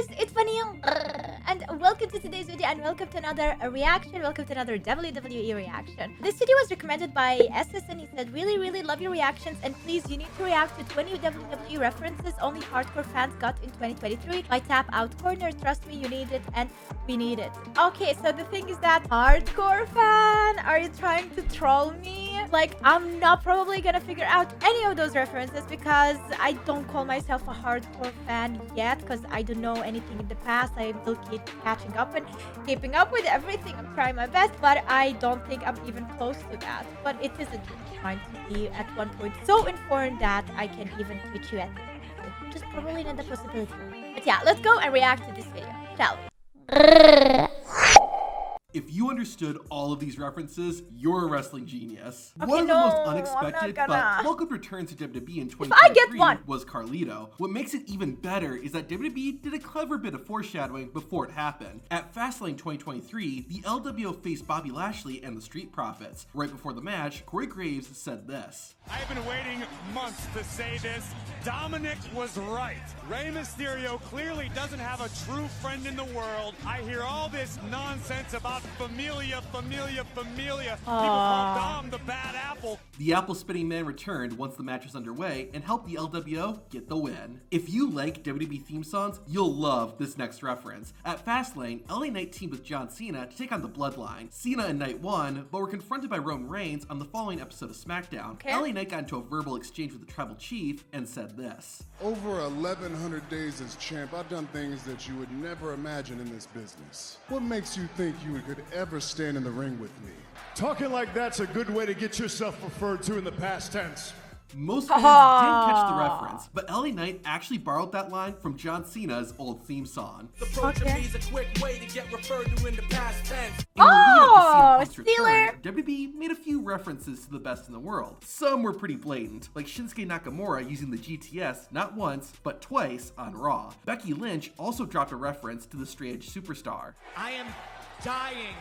guys, it's Bunnymon, and welcome to today's video and welcome to another reaction, welcome to another WWE reaction. This video was recommended by SS and he said, really love your reactions and please you need to react to 20 WWE references only hardcore fans got in 2023 by Tap Out Corner. Trust me, you need it and we need it. Okay, so the thing is that hardcore fan, are you trying to troll me? Like, I'm not probably gonna figure out any of those references because I don't call myself a hardcore fan yet because I don't know anything in the past. I will keep catching up and keeping up with everything. I'm trying my best, but I don't think I'm even close to that. But it is a dream trying to be at one point so informed that I can even teach you at the just probably not the possibility. But yeah, let's go and react to this video, shall we? If you understood all of these references, you're a wrestling genius. Okay, One of the most unexpected but welcome returns to WWE in 2023 was Carlito. What makes it even better is that WWE did a clever bit of foreshadowing before it happened. At Fastlane 2023, the LWO faced Bobby Lashley and the Street Profits. Right before the match, Corey Graves said this. I've been waiting months to say this. Dominic was right. Rey Mysterio clearly doesn't have a true friend in the world. I hear all this nonsense about familia. People call Dom the bad apple. The apple spinning man returned once the match was underway and helped the LWO get the win. If you like WWE theme songs, you'll love this next reference. At Fastlane, LA Knight teamed with John Cena to take on the Bloodline. Cena and Knight won, but were confronted by Roman Reigns on the following episode of SmackDown. Okay. LA Knight got into a verbal exchange with the tribal chief and said this. Over 1,100 days as champ, I've done things that you would never imagine in this business. What makes you think you could ever stand in the ring with me? Talking like that's a good way to get yourself referred to in the past tense. Most fans didn't catch the reference, but LA Knight actually borrowed that line from John Cena's old theme song. Okay. A quick way to get referred to in the past tense. In the lead up to CM Punk's Steeler! return, WWE made a few references to the best in the world. Some were pretty blatant, like Shinsuke Nakamura using the GTS not once, but twice on Raw. Becky Lynch also dropped a reference to the Straight Edge Superstar. I am dying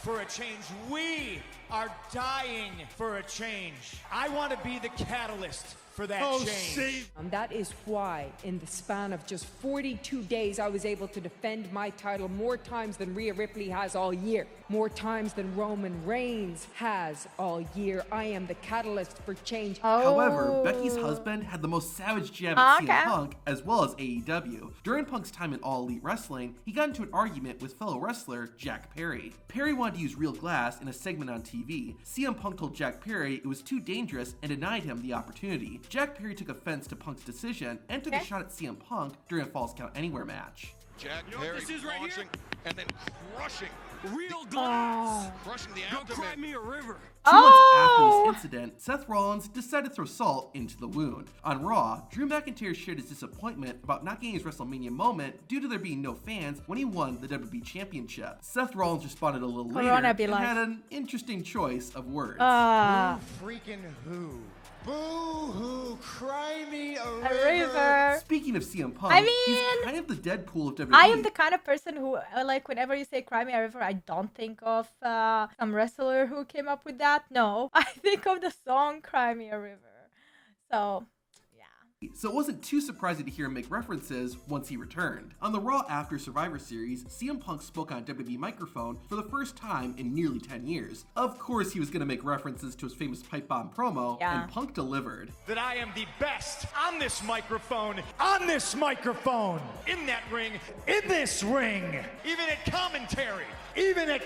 for a change. We are dying for a change. I want to be the catalyst for that change. That is why, in the span of just 42 days, I was able to defend my title more times than Rhea Ripley has all year. More times than Roman Reigns has all year. I am the catalyst for change. However, Becky's husband had the most savage jab at CM Punk, as well as AEW. During Punk's time in All Elite Wrestling, he got into an argument with fellow wrestler Jack Perry. Perry wanted to use real glass in a segment on TV. CM Punk told Jack Perry it was too dangerous and denied him the opportunity. Jack Perry took offense to Punk's decision and took a shot at CM Punk during a Falls Count Anywhere match. Jack Perry launching and then crushing Real glass. crushing the Go abdomen. cry me a river. 2 months after this incident, Seth Rollins decided to throw salt into the wound. On Raw, Drew McIntyre shared his disappointment about not getting his WrestleMania moment due to there being no fans when he won the WWE Championship. Seth Rollins responded a little later and had an interesting choice of words. Freaking who? Boo-hoo, cry me a river. Speaking of CM Punk, I mean, he's kind of the Deadpool of WWE. I am the kind of person who, like, whenever you say Cry Me a River, I don't think of some wrestler who came up with that. No, I think of the song Cry Me a River. So, so it wasn't too surprising to hear him make references once he returned. On the Raw After Survivor Series, CM Punk spoke on a WWE microphone for the first time in nearly 10 years. Of course, he was going to make references to his famous pipe bomb promo, and Punk delivered. That I am the best on this microphone, in that ring, in this ring, even at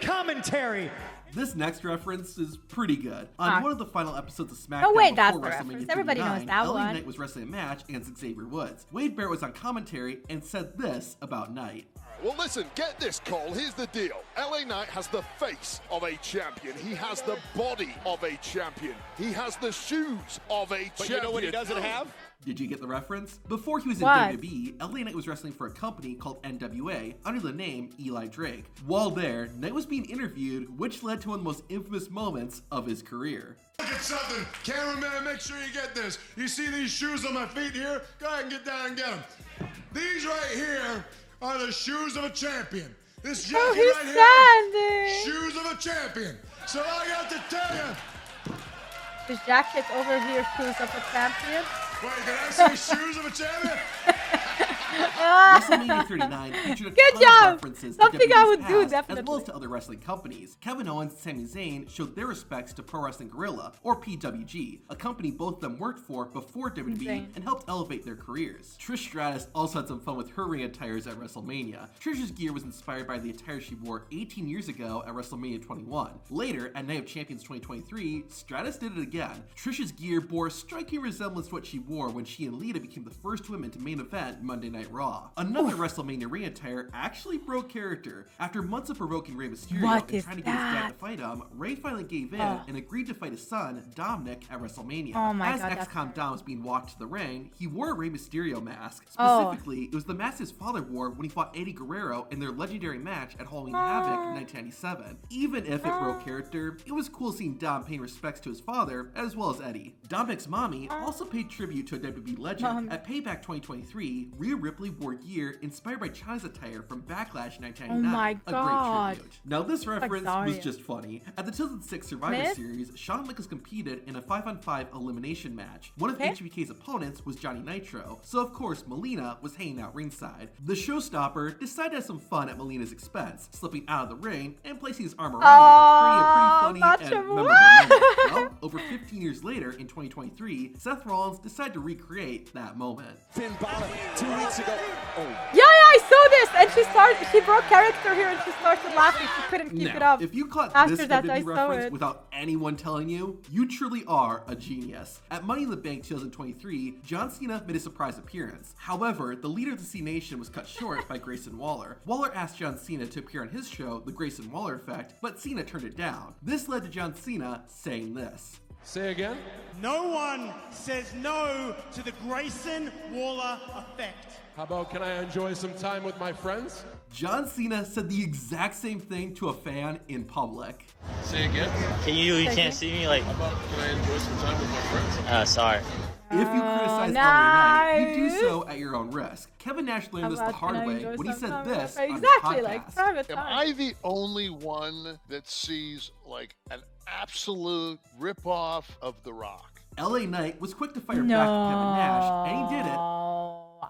commentary. This next reference is pretty good. On one of the final episodes of SmackDown oh wait, that's before the WrestleMania reference. Everybody knows 39, that LA one. Knight was wrestling a match against Xavier Woods. Wade Barrett was on commentary and said this about Knight. Well, listen, get this, Cole. Here's the deal. LA Knight has the face of a champion. He has the body of a champion. He has the shoes of a champion. But you know what he doesn't have? Did you get the reference? Before he was in WWE, LA Knight was wrestling for a company called NWA under the name Eli Drake. While there, Knight was being interviewed, which led to one of the most infamous moments of his career. Look at something. Cameraman, make sure you get this. You see these shoes on my feet here? Go ahead and get down and get them. These right here are the shoes of a champion. This jacket right here, shoes of a champion. So I got to tell you. His jacket over here, shoes of a champion. Wait, did I say shoes of a champion? WrestleMania 39 featured a Good ton job. of references Something to WWE's I would do, past, as definitely. well as to other wrestling companies. Kevin Owens and Sami Zayn showed their respects to Pro Wrestling Guerrilla, or PWG, a company both of them worked for before WWE Insane. and helped elevate their careers. Trish Stratus also had some fun with her ring attires at WrestleMania. Trish's gear was inspired by the attire she wore 18 years ago at WrestleMania 21. Later, at Night of Champions 2023, Stratus did it again. Trish's gear bore a striking resemblance to what she wore when she and Lita became the first women to main event Monday Night Raw. Another WrestleMania ring attire actually broke character. After months of provoking Rey Mysterio What and is trying to get his dad that? to fight him, Rey finally gave in and agreed to fight his son, Dominic, at WrestleMania. Oh my As God, that's ex-con Dom was being walked to the ring, he wore a Rey Mysterio mask. Oh. Specifically, it was the mask his father wore when he fought Eddie Guerrero in their legendary match at Halloween Havoc in 1997. Even if it broke character, it was cool seeing Dom paying respects to his father as well as Eddie. Dominic's mommy also paid tribute to a WWE legend. At Payback 2023, Rhea Ripley wore gear inspired by China's attire from Backlash 1999. Oh my A God. great tribute. Now this reference was Zarya. just funny. At the 2006 Survivor Myth? Series, Shawn Michaels competed in a 5-on-5 elimination match. One of Okay. HBK's opponents was Johnny Nitro, so of course Melina was hanging out ringside. The showstopper decided to have some fun at Melina's expense, slipping out of the ring and placing his arm around her, creating a pretty funny Macho and Boy. memorable moment. Well, over 15 years later, in 2023, Seth Rollins decided to recreate that moment. Finn Balor 2 weeks ago. Oh. Yeah, I saw this, and she broke character here, and she started laughing. She couldn't keep it Now, up. if you caught After this that, WWE I saw reference it. without anyone telling you, you truly are a genius. At Money in the Bank 2023, John Cena made a surprise appearance. However, the leader of the C Nation was cut short by Grayson Waller. Waller asked John Cena to appear on his show, The Grayson Waller Effect, but Cena turned it down. This led to John Cena saying this. Say again? No one says no to the Grayson Waller effect. How about can I enjoy some time with my friends? John Cena said the exact same thing to a fan in public. Say again? You can't see me like. How about can I enjoy some time with my friends? Sorry. If you criticize LA Knight, you do so at your own risk. Kevin Nash learned this the hard way when he said this on his Exactly, podcast. like private Am time. I the only one that sees like an absolute ripoff of The Rock? LA Knight was quick to fire back at Kevin Nash, and he did it.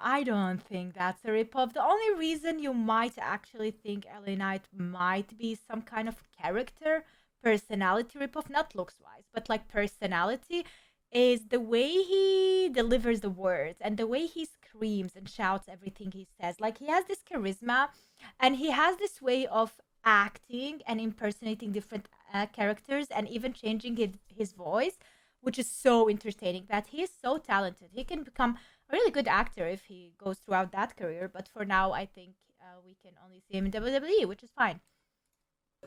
I don't think that's a ripoff. The only reason you might actually think LA Knight might be some kind of character, personality ripoff, not looks-wise, but like personality, is the way he delivers the words and the way he screams and shouts everything he says. Like, he has this charisma, and he has this way of acting and impersonating different characters and even changing his voice, which is so entertaining. That he is so talented. He can become a really good actor if he goes throughout that career, but for now I think we can only see him in WWE, which is fine.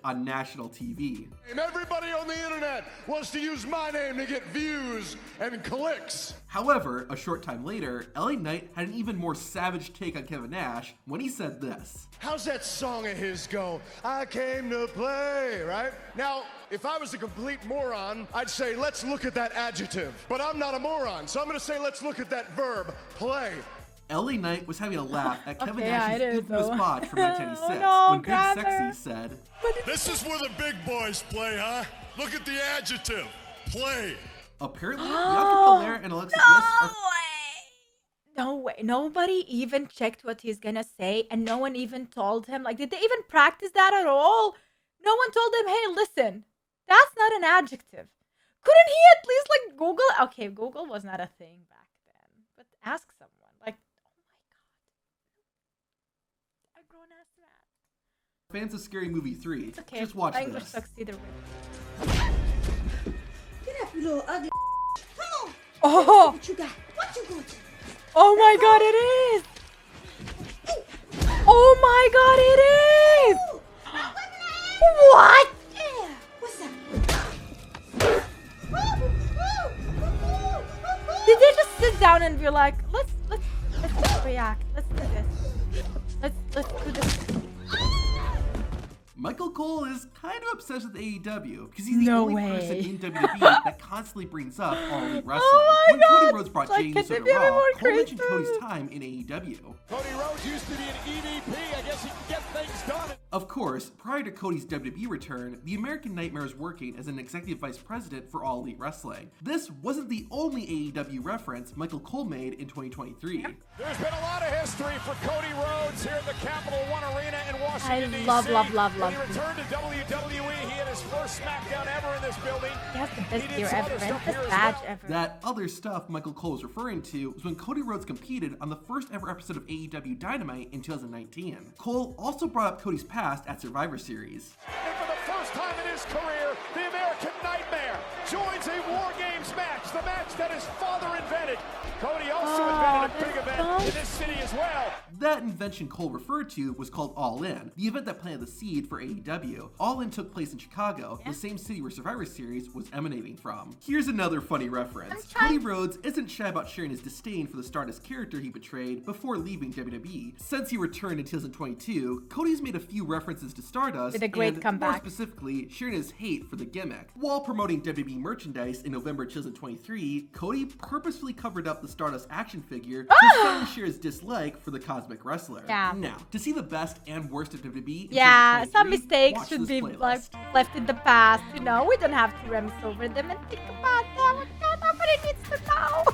On national TV. And everybody on the internet wants to use my name to get views and clicks. However, a short time later, LA Knight had an even more savage take on Kevin Nash when he said this. How's that song of his go? I came to play, right? Now, if I was a complete moron, I'd say, let's look at that adjective. But I'm not a moron, so I'm gonna say, let's look at that verb, play. LA Knight was having a laugh at Kevin Okay, yeah, Nash's it is, infamous though. botch from 1996 Oh, no, when Big brother. Sexy said, This is where the big boys play, huh? Look at the adjective, play. apparently Bianca Belair and Alexa Bliss are No way. Nobody even checked what he's gonna say, and no one even told him. Like, did they even practice that at all? No one told him, hey, listen, that's not an adjective. Couldn't he at least, like, Google? Okay, Google was not a thing back then, but ask someone. Like, oh my God. A grown-ass man. fans of Scary Movie 3. It's okay. Just watch English this. sucks either way. Get up, you little ugly. Come on. Oh! What you got? What you going to? Oh my God, it is! Oh my God, it is! What? Yeah. What's up? Did they just sit down and be like, let's react. Let's do this. Let's do this. Michael Cole is kind of obsessed with AEW because he's the No only way. person in WWE that constantly brings up All Elite Wrestling. Oh my when Cody God. Rhodes brought Like, Jey can Uso they to be a bit Raw, more Cole mentioned creative? Cody's time in AEW. Cody Rhodes used to be an EVP. I guess he can get things done. Of course, prior to Cody's WWE return, the American Nightmare was working as an executive vice president for All Elite Wrestling. This wasn't the only AEW reference Michael Cole made in 2023. There's been a lot of history for Cody Rhodes here at the Capital One Arena in Washington, D.C. love. When he returned to WWE, he had his first SmackDown ever in this building. He has the best gear ever, and best badge ever. That other stuff Michael Cole was referring to was when Cody Rhodes competed on the first ever episode of AEW Dynamite in 2019. Cole also brought up Cody's past at Survivor Series. And for the first time in his career, the American Nightmare joins a War Games match, the match that his father invented. Cody also invented a big event in this city as well. That invention Cole referred to was called All In, the event that planted the seed for AEW. All In took place in Chicago, the same city where Survivor Series was emanating from. Here's another funny reference. Cody Rhodes isn't shy about sharing his disdain for the Stardust character he betrayed before leaving WWE. Since he returned in 2022, Cody's made a few references to Stardust, with a great comeback. More specifically, sharing his hate for the gimmick. While promoting WWE merchandise in November 2023, Cody purposefully covered up the Stardust action figure to suddenly share his dislike for the Cosmic Wrestler. Yeah. Now, to see the best and worst of WWE, yeah, some mistakes watch should this be playlist. left in the past. You know, we don't have to reminisce over them and think about them. Nobody needs to know.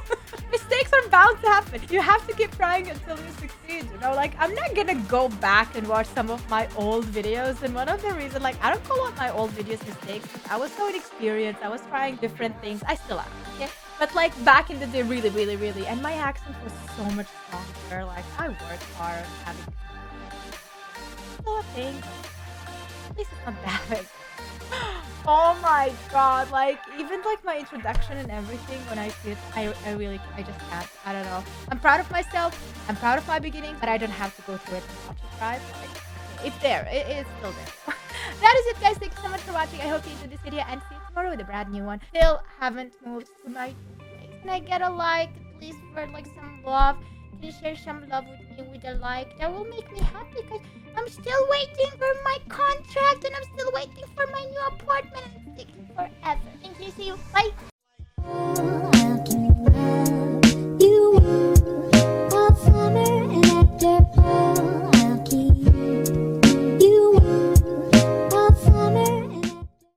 Mistakes are bound to happen. You have to keep trying until you succeed. You know, like I'm not gonna go back and watch some of my old videos. And one of the reasons, like, I don't call out my old videos mistakes. I was so inexperienced. I was trying different things. I still am. Okay. But like back in the day, really, and my accent was so much stronger. Like I worked hard having thing. At least it's not that big. Oh my god, like even like my introduction and everything, when I see it, I just can't. I don't know. I'm proud of myself. I'm proud of my beginning, but I don't have to go through it and watch it, right? Like, it's there. It's still there. That is it, guys. Thank you so much for watching. I hope you enjoyed this video, and see you tomorrow with a brand new one. Still haven't moved to my place. Can I get a like, at least for like some love? Can you share some love with me with a like? That will make me happy because I'm still waiting for my contract and I'm still waiting for my new apartment and it's taking forever. Thank you. See you. Bye.